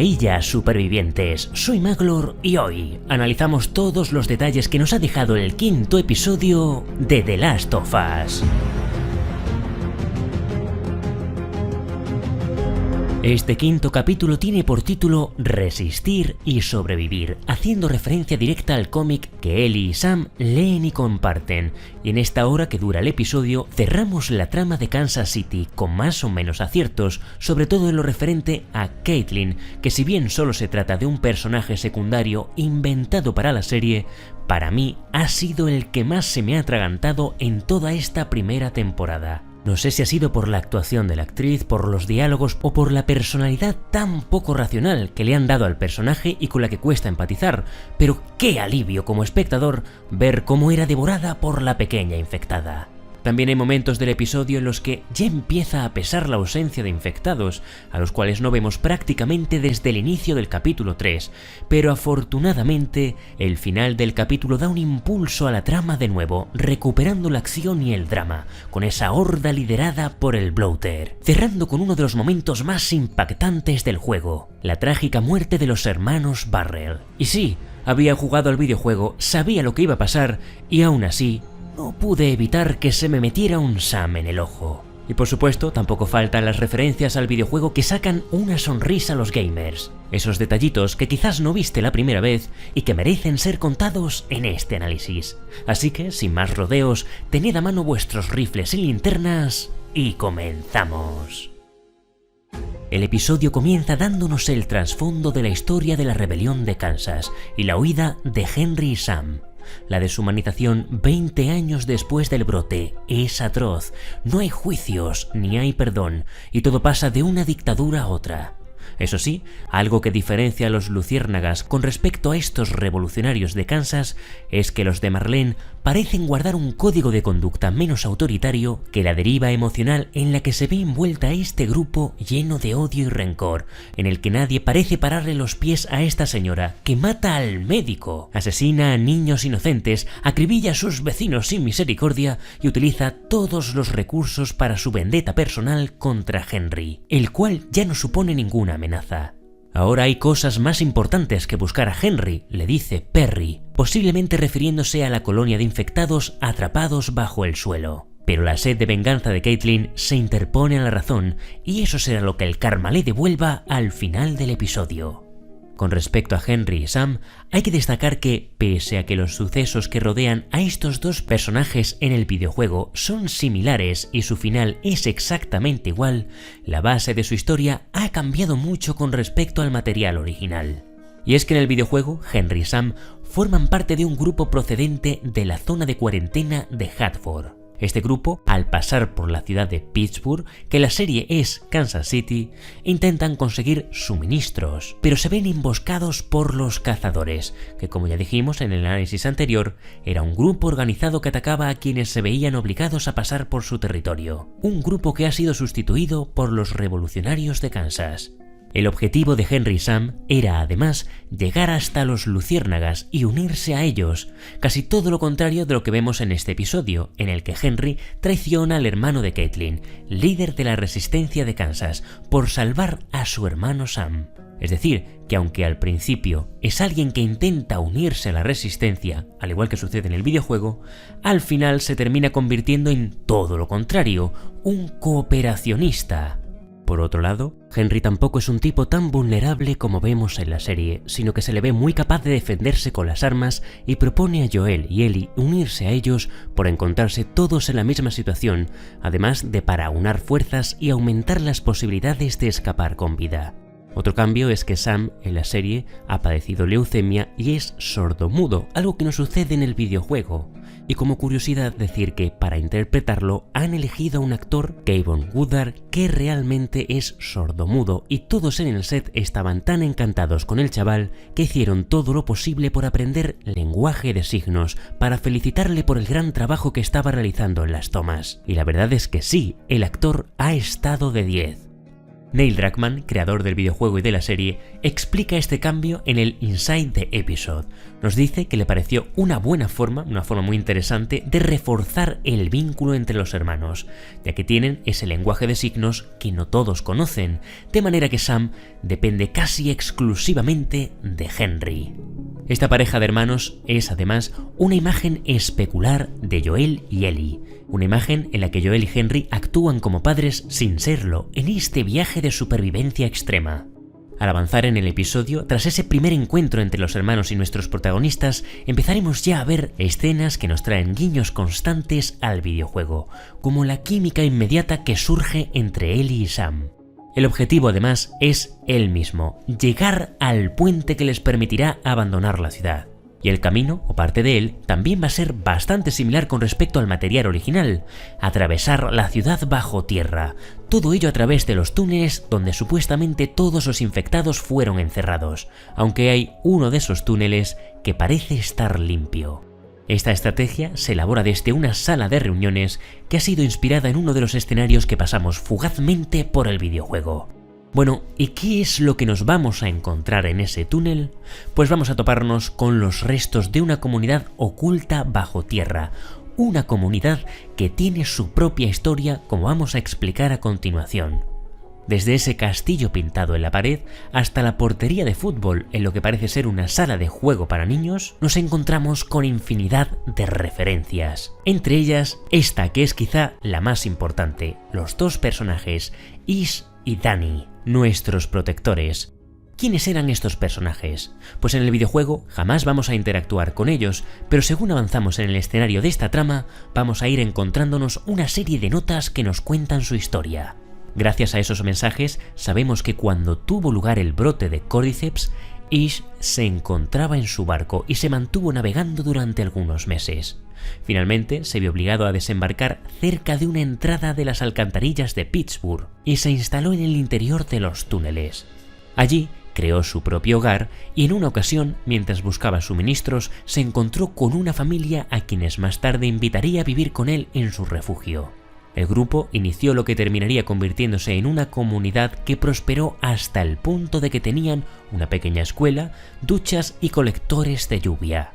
ahí ya, supervivientes, soy Maglor y hoy analizamos todos los detalles que nos ha dejado el quinto episodio de The Last of Us. Este quinto capítulo tiene por título Resistir y sobrevivir, haciendo referencia directa al cómic que Ellie y Sam leen y comparten. Y en esta hora que dura el episodio, cerramos la trama de Kansas City con más o menos aciertos, sobre todo en lo referente a Caitlin, que si bien solo se trata de un personaje secundario inventado para la serie, para mí ha sido el que más se me ha atragantado en toda esta primera temporada. No sé si ha sido por la actuación de la actriz, por los diálogos o por la personalidad tan poco racional que le han dado al personaje y con la que cuesta empatizar, pero qué alivio como espectador ver cómo era devorada por la pequeña infectada. También hay momentos del episodio en los que ya empieza a pesar la ausencia de infectados, a los cuales no vemos prácticamente desde el inicio del capítulo 3, pero afortunadamente el final del capítulo da un impulso a la trama de nuevo, recuperando la acción y el drama, con esa horda liderada por el Bloater, cerrando con uno de los momentos más impactantes del juego, la trágica muerte de los hermanos Burrell. Y sí, había jugado al videojuego, sabía lo que iba a pasar y aún así no pude evitar que se me metiera un Sam en el ojo. Y por supuesto, tampoco faltan las referencias al videojuego que sacan una sonrisa a los gamers. Esos detallitos que quizás no viste la primera vez y que merecen ser contados en este análisis. Así que, sin más rodeos, tened a mano vuestros rifles y linternas y comenzamos. El episodio comienza dándonos el trasfondo de la historia de la rebelión de Kansas y la huida de Henry y Sam. La deshumanización 20 años después del brote es atroz, no hay juicios ni hay perdón y todo pasa de una dictadura a otra. Eso sí, algo que diferencia a los luciérnagas con respecto a estos revolucionarios de Kansas es que los de Marlene parecen guardar un código de conducta menos autoritario que la deriva emocional en la que se ve envuelta este grupo lleno de odio y rencor, en el que nadie parece pararle los pies a esta señora que mata al médico, asesina a niños inocentes, acribilla a sus vecinos sin misericordia y utiliza todos los recursos para su vendetta personal contra Henry, el cual ya no supone ninguna amenaza. Ahora hay cosas más importantes que buscar a Henry, le dice Perry, posiblemente refiriéndose a la colonia de infectados atrapados bajo el suelo. Pero la sed de venganza de Caitlin se interpone a la razón y eso será lo que el karma le devuelva al final del episodio. Con respecto a Henry y Sam, hay que destacar que, pese a que los sucesos que rodean a estos dos personajes en el videojuego son similares y su final es exactamente igual, la base de su historia ha cambiado mucho con respecto al material original. Y es que en el videojuego, Henry y Sam forman parte de un grupo procedente de la zona de cuarentena de Hartford. Este grupo, al pasar por la ciudad de Pittsburgh, que la serie es Kansas City, intentan conseguir suministros, pero se ven emboscados por los cazadores, que como ya dijimos en el análisis anterior, era un grupo organizado que atacaba a quienes se veían obligados a pasar por su territorio. Un grupo que ha sido sustituido por los revolucionarios de Kansas. El objetivo de Henry y Sam era, además, llegar hasta los luciérnagas y unirse a ellos, casi todo lo contrario de lo que vemos en este episodio, en el que Henry traiciona al hermano de Caitlin, líder de la resistencia de Kansas, por salvar a su hermano Sam. Es decir, que aunque al principio es alguien que intenta unirse a la resistencia, al igual que sucede en el videojuego, al final se termina convirtiendo en todo lo contrario, un cooperacionista. Por otro lado, Henry tampoco es un tipo tan vulnerable como vemos en la serie, sino que se le ve muy capaz de defenderse con las armas y propone a Joel y Ellie unirse a ellos por encontrarse todos en la misma situación, además de para aunar fuerzas y aumentar las posibilidades de escapar con vida. Otro cambio es que Sam en la serie ha padecido leucemia y es sordomudo, algo que no sucede en el videojuego. Y como curiosidad decir que para interpretarlo han elegido a un actor, Kayvon Woodard, que realmente es sordomudo y todos en el set estaban tan encantados con el chaval que hicieron todo lo posible por aprender lenguaje de signos para felicitarle por el gran trabajo que estaba realizando en las tomas. Y la verdad es que sí, el actor ha estado de 10. Neil Druckmann, creador del videojuego y de la serie, explica este cambio en el Inside the Episode. Nos dice que le pareció una forma muy interesante de reforzar el vínculo entre los hermanos, ya que tienen ese lenguaje de signos que no todos conocen, de manera que Sam depende casi exclusivamente de Henry. Esta pareja de hermanos es además una imagen especular de Joel y Ellie, una imagen en la que Joel y Henry actúan como padres sin serlo en este viaje de supervivencia extrema. Al avanzar en el episodio, tras ese primer encuentro entre los hermanos y nuestros protagonistas, empezaremos ya a ver escenas que nos traen guiños constantes al videojuego, como la química inmediata que surge entre Ellie y Sam. El objetivo, además, es el mismo: llegar al puente que les permitirá abandonar la ciudad. Y el camino, o parte de él, también va a ser bastante similar con respecto al material original: atravesar la ciudad bajo tierra, todo ello a través de los túneles donde supuestamente todos los infectados fueron encerrados, aunque hay uno de esos túneles que parece estar limpio. Esta estrategia se elabora desde una sala de reuniones que ha sido inspirada en uno de los escenarios que pasamos fugazmente por el videojuego. Bueno, ¿y qué es lo que nos vamos a encontrar en ese túnel? Pues vamos a toparnos con los restos de una comunidad oculta bajo tierra, una comunidad que tiene su propia historia, como vamos a explicar a continuación. Desde ese castillo pintado en la pared hasta la portería de fútbol en lo que parece ser una sala de juego para niños, nos encontramos con infinidad de referencias. Entre ellas, esta que es quizá la más importante: los dos personajes, Ish y Danny, nuestros protectores. ¿Quiénes eran estos personajes? Pues en el videojuego jamás vamos a interactuar con ellos, pero según avanzamos en el escenario de esta trama, vamos a ir encontrándonos una serie de notas que nos cuentan su historia. Gracias a esos mensajes sabemos que cuando tuvo lugar el brote de Cordyceps, Ish se encontraba en su barco y se mantuvo navegando durante algunos meses. Finalmente se vio obligado a desembarcar cerca de una entrada de las alcantarillas de Pittsburgh y se instaló en el interior de los túneles. Allí creó su propio hogar y en una ocasión, mientras buscaba suministros, se encontró con una familia a quienes más tarde invitaría a vivir con él en su refugio. El grupo inició lo que terminaría convirtiéndose en una comunidad que prosperó hasta el punto de que tenían una pequeña escuela, duchas y colectores de lluvia.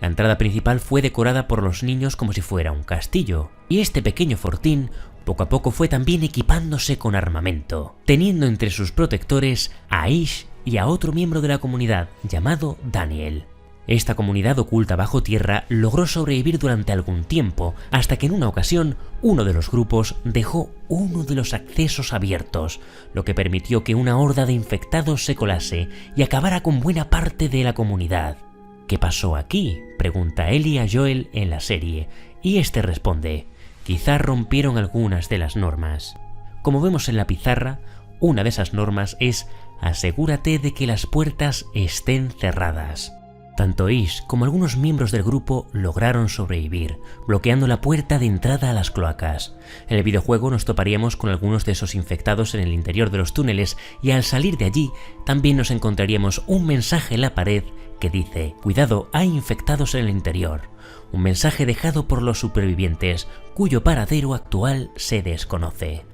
La entrada principal fue decorada por los niños como si fuera un castillo, y este pequeño fortín poco a poco fue también equipándose con armamento, teniendo entre sus protectores a Ish y a otro miembro de la comunidad llamado Daniel. Esta comunidad oculta bajo tierra logró sobrevivir durante algún tiempo, hasta que en una ocasión uno de los grupos dejó uno de los accesos abiertos, lo que permitió que una horda de infectados se colase y acabara con buena parte de la comunidad. ¿Qué pasó aquí?, pregunta Ellie a Joel en la serie, y este responde: quizá rompieron algunas de las normas. Como vemos en la pizarra, una de esas normas es: asegúrate de que las puertas estén cerradas. Tanto Ish como algunos miembros del grupo lograron sobrevivir, bloqueando la puerta de entrada a las cloacas. En el videojuego nos toparíamos con algunos de esos infectados en el interior de los túneles y al salir de allí también nos encontraríamos un mensaje en la pared que dice: cuidado, hay infectados en el interior. Un mensaje dejado por los supervivientes, cuyo paradero actual se desconoce.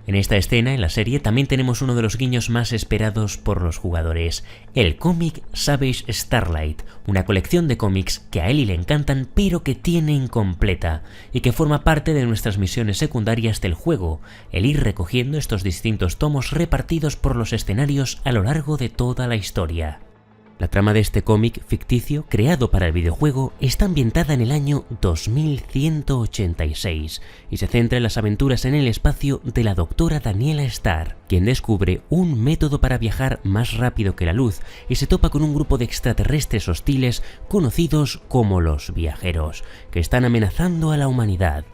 En esta escena, en la serie, también tenemos uno de los guiños más esperados por los jugadores: el cómic Savage Starlight, una colección de cómics que a Ellie le encantan pero que tiene incompleta y que forma parte de nuestras misiones secundarias del juego, el ir recogiendo estos distintos tomos repartidos por los escenarios a lo largo de toda la historia. La trama de este cómic ficticio, creado para el videojuego, está ambientada en el año 2186 y se centra en las aventuras en el espacio de la doctora Daniela Starr, quien descubre un método para viajar más rápido que la luz y se topa con un grupo de extraterrestres hostiles conocidos como los Viajeros, que están amenazando a la humanidad.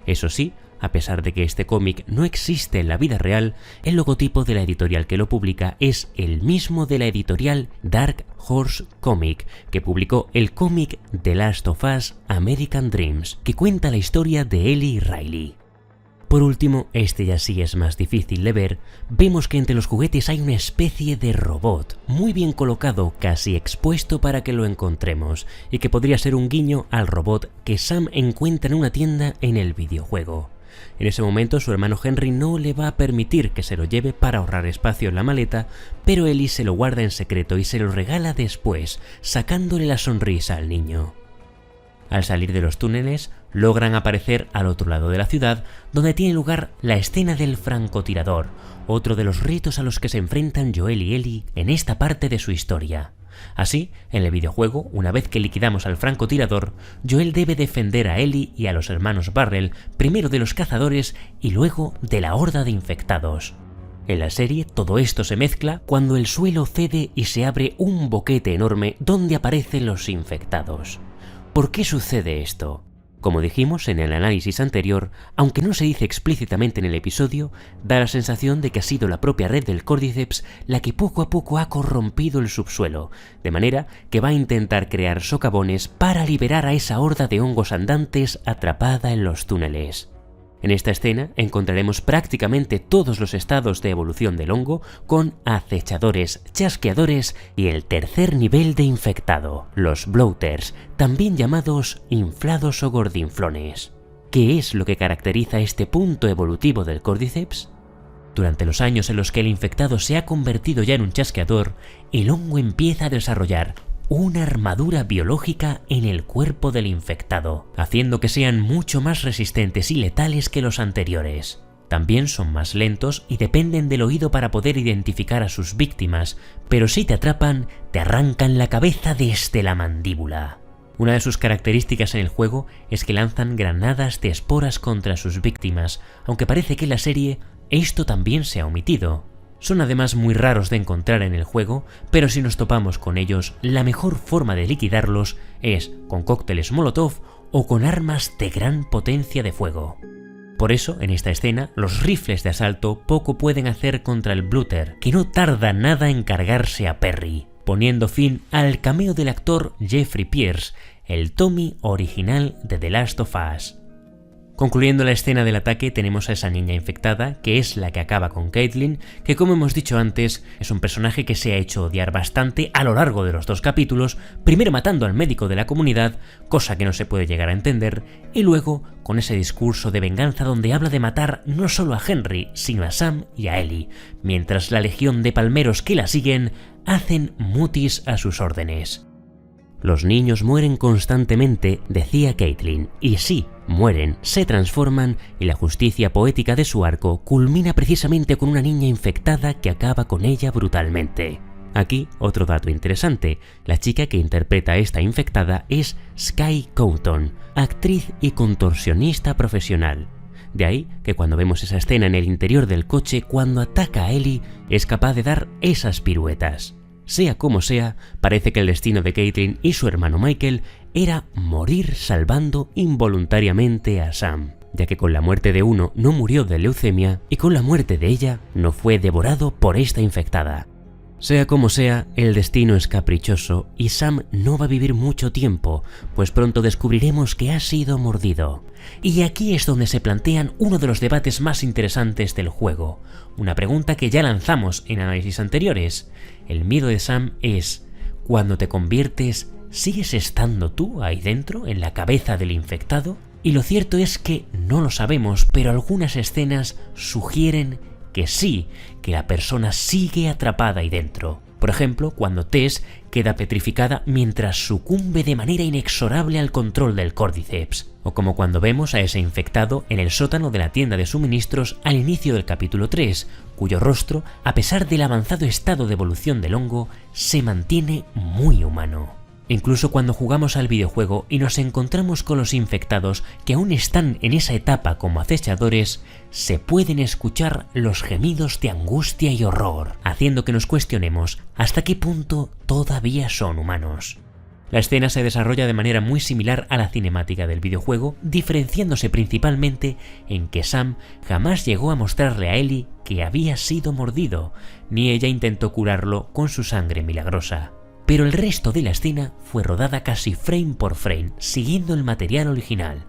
Eso sí, a pesar de que este cómic no existe en la vida real, el logotipo de la editorial que lo publica es el mismo de la editorial Dark Horse Comic, que publicó el cómic The Last of Us American Dreams, que cuenta la historia de Ellie y Riley. Por último, este ya sí es más difícil de ver, vemos que entre los juguetes hay una especie de robot, muy bien colocado, casi expuesto para que lo encontremos, y que podría ser un guiño al robot que Sam encuentra en una tienda en el videojuego. En ese momento su hermano Henry no le va a permitir que se lo lleve para ahorrar espacio en la maleta, pero Ellie se lo guarda en secreto y se lo regala después, sacándole la sonrisa al niño. Al salir de los túneles, logran aparecer al otro lado de la ciudad, donde tiene lugar la escena del francotirador, otro de los retos a los que se enfrentan Joel y Ellie en esta parte de su historia. Así, en el videojuego, una vez que liquidamos al francotirador, Joel debe defender a Ellie y a los hermanos Barrel, primero de los cazadores y luego de la horda de infectados. En la serie, todo esto se mezcla cuando el suelo cede y se abre un boquete enorme donde aparecen los infectados. ¿Por qué sucede esto? Como dijimos en el análisis anterior, aunque no se dice explícitamente en el episodio, da la sensación de que ha sido la propia red del Cordyceps la que poco a poco ha corrompido el subsuelo, de manera que va a intentar crear socavones para liberar a esa horda de hongos andantes atrapada en los túneles. En esta escena encontraremos prácticamente todos los estados de evolución del hongo, con acechadores, chasqueadores y el tercer nivel de infectado, los bloaters, también llamados inflados o gordinflones. ¿Qué es lo que caracteriza este punto evolutivo del Cordyceps? Durante los años en los que el infectado se ha convertido ya en un chasqueador, el hongo empieza a desarrollar una armadura biológica en el cuerpo del infectado, haciendo que sean mucho más resistentes y letales que los anteriores. También son más lentos y dependen del oído para poder identificar a sus víctimas, pero si te atrapan, te arrancan la cabeza desde la mandíbula. Una de sus características en el juego es que lanzan granadas de esporas contra sus víctimas, aunque parece que en la serie esto también se ha omitido. Son además muy raros de encontrar en el juego, pero si nos topamos con ellos, la mejor forma de liquidarlos es con cócteles Molotov o con armas de gran potencia de fuego. Por eso, en esta escena, los rifles de asalto poco pueden hacer contra el Bloater, que no tarda nada en cargarse a Perry, poniendo fin al cameo del actor Jeffrey Pierce, el Tommy original de The Last of Us. Concluyendo la escena del ataque, tenemos a esa niña infectada, que es la que acaba con Caitlin, que como hemos dicho antes, es un personaje que se ha hecho odiar bastante a lo largo de los 2 capítulos, primero matando al médico de la comunidad, cosa que no se puede llegar a entender, y luego con ese discurso de venganza donde habla de matar no solo a Henry, sino a Sam y a Ellie, mientras la legión de palmeros que la siguen hacen mutis a sus órdenes. Los niños mueren constantemente, decía Caitlin, y sí, mueren, se transforman y la justicia poética de su arco culmina precisamente con una niña infectada que acaba con ella brutalmente. Aquí, otro dato interesante, la chica que interpreta a esta infectada es Sky Coughton, actriz y contorsionista profesional. De ahí que cuando vemos esa escena en el interior del coche cuando ataca a Ellie, es capaz de dar esas piruetas. Sea como sea, parece que el destino de Caitlin y su hermano Michael era morir salvando involuntariamente a Sam, ya que con la muerte de uno no murió de leucemia y con la muerte de ella no fue devorado por esta infectada. Sea como sea, el destino es caprichoso y Sam no va a vivir mucho tiempo, pues pronto descubriremos que ha sido mordido. Y aquí es donde se plantean uno de los debates más interesantes del juego, una pregunta que ya lanzamos en análisis anteriores. El miedo de Sam es, cuando te conviertes, ¿sigues estando tú ahí dentro, en la cabeza del infectado? Y lo cierto es que no lo sabemos, pero algunas escenas sugieren que sí, que la persona sigue atrapada ahí dentro. Por ejemplo, cuando Tess queda petrificada mientras sucumbe de manera inexorable al control del Cordyceps. O como cuando vemos a ese infectado en el sótano de la tienda de suministros al inicio del capítulo 3, cuyo rostro, a pesar del avanzado estado de evolución del hongo, se mantiene muy humano. Incluso cuando jugamos al videojuego y nos encontramos con los infectados que aún están en esa etapa como acechadores, se pueden escuchar los gemidos de angustia y horror, haciendo que nos cuestionemos hasta qué punto todavía son humanos. La escena se desarrolla de manera muy similar a la cinemática del videojuego, diferenciándose principalmente en que Sam jamás llegó a mostrarle a Ellie que había sido mordido, ni ella intentó curarlo con su sangre milagrosa. Pero el resto de la escena fue rodada casi frame por frame, siguiendo el material original.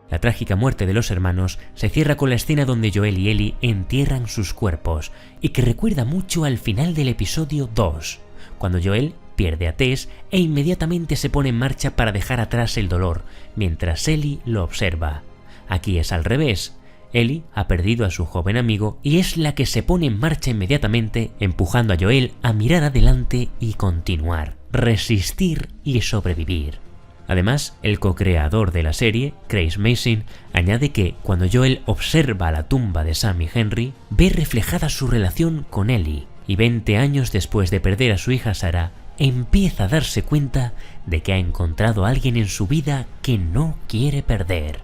La trágica muerte de los hermanos se cierra con la escena donde Joel y Ellie entierran sus cuerpos, y que recuerda mucho al final del episodio 2, cuando Joel pierde a Tess e inmediatamente se pone en marcha para dejar atrás el dolor, mientras Ellie lo observa. Aquí es al revés. Ellie ha perdido a su joven amigo y es la que se pone en marcha inmediatamente, empujando a Joel a mirar adelante y continuar, resistir y sobrevivir. Además, el co-creador de la serie, Chris Mason, añade que cuando Joel observa la tumba de Sam y Henry, ve reflejada su relación con Ellie, y 20 años después de perder a su hija Sarah, empieza a darse cuenta de que ha encontrado a alguien en su vida que no quiere perder.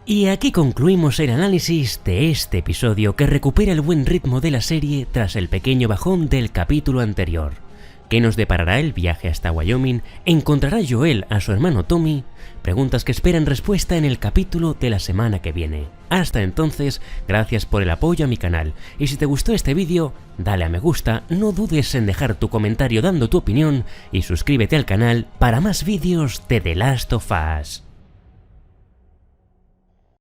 Y aquí concluimos el análisis de este episodio que recupera el buen ritmo de la serie tras el pequeño bajón del capítulo anterior. ¿Qué nos deparará el viaje hasta Wyoming? ¿Encontrará Joel a su hermano Tommy? Preguntas que esperan respuesta en el capítulo de la semana que viene. Hasta entonces, gracias por el apoyo a mi canal, y si te gustó este vídeo, dale a me gusta, no dudes en dejar tu comentario dando tu opinión y suscríbete al canal para más vídeos de The Last of Us.